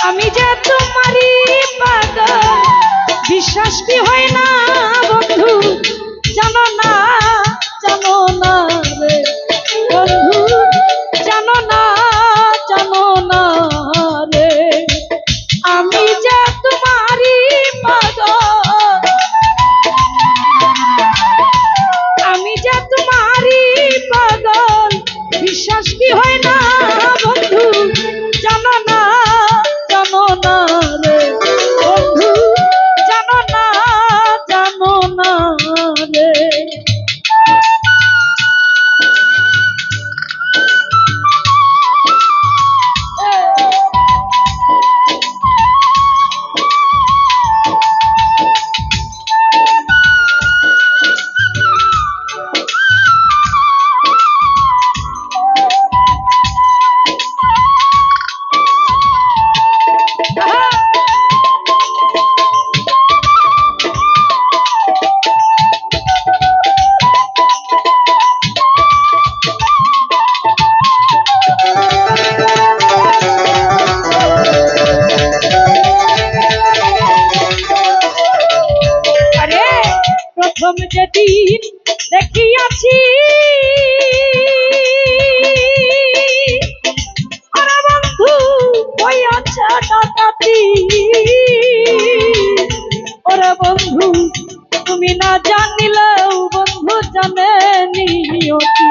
আমি যে তোমারই পাগল বিশ্বাস কি হয় না বন্ধু জানো না রে বন্ধু জানো না রে আমি যে তোমারই পাগল আমি যে তোমারই পাগল বিশ্বাস কি হয় না বন্ধু জানো না রে বন্ধু জানো না রে প্রথম যেদিন দেখিয়াছি ওরে বন্ধু হইয়াছে ডাকাতি ওরে বন্ধু তুমি না জানিলেও বন্ধু জানে নিয়তি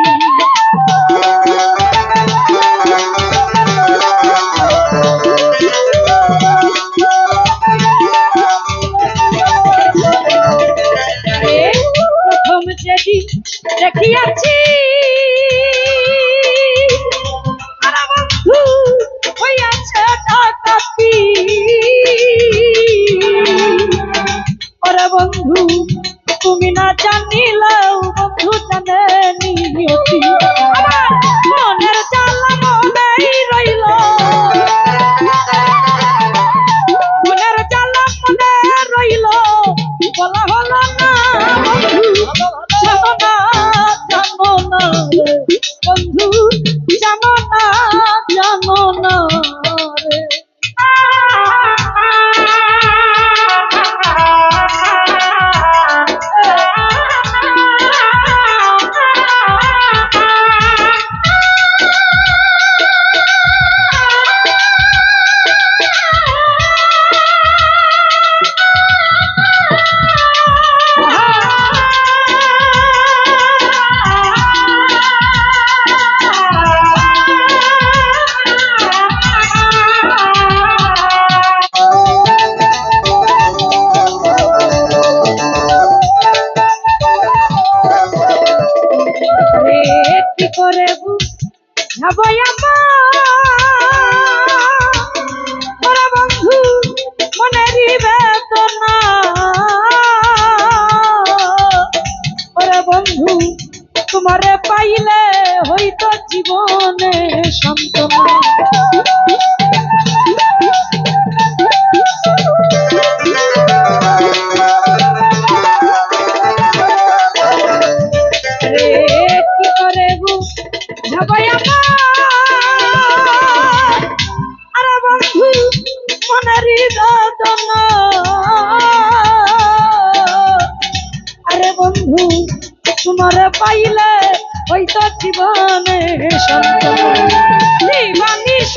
যেদিন দেখিয়াছি আরে বন্ধু হইয়াছে ডাকাতি ওরে বন্ধু তুমি না জানিলেও বন্ধু জানে নিয়তি আমার মনের জ্বালা মনেই রইল মনের জ্বালা মনে রইল বলা হলো না বন্ধু জানো না রে করে বুঝাবো আমার বন্ধু মনেরই বেদনা ওরে বন্ধু তোমারে পাইলে হইতো জীবনে সান্ত্বনা আরে বন্ধু মনেরই বেদনা আরে বন্ধু তোমারে পাইলে হইতো জীবনে সান্ত্বনা নিবানিশ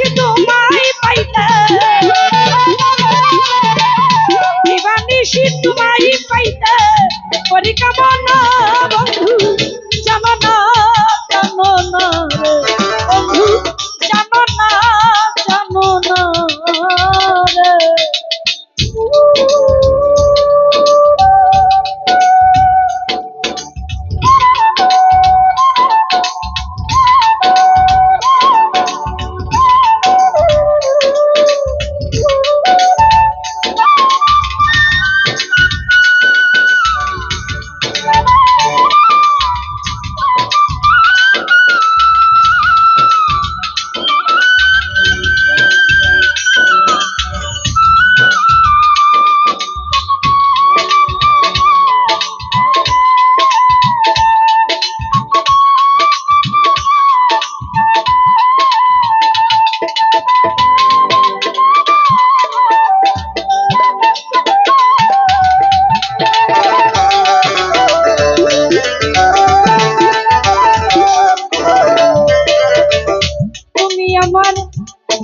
আমার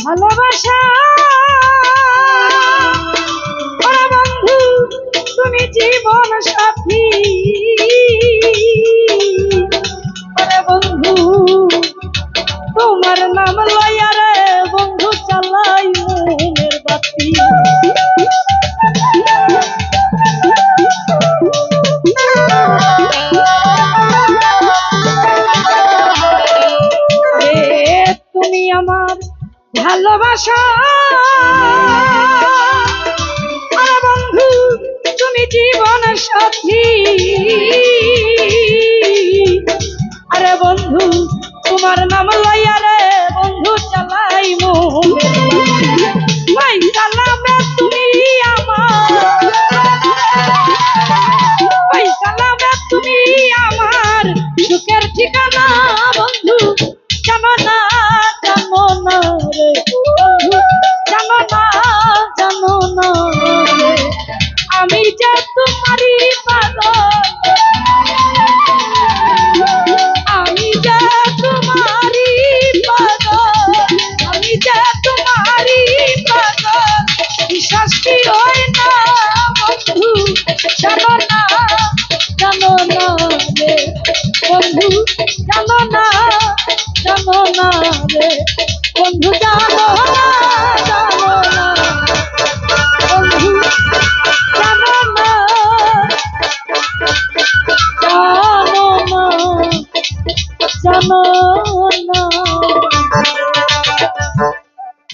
ভালোবাসা, ওরে বন্ধু তুমি জীবন সাথী, ওরে বন্ধু তোমার নাম লইয়া রে বন্ধু চালাই মনের বাতি। তুমি আমার ভালোবাসা, আরে বন্ধু তুমি জীবন সাথী, আরে বন্ধু তোমার নাম লইয়া রে বন্ধু চালাই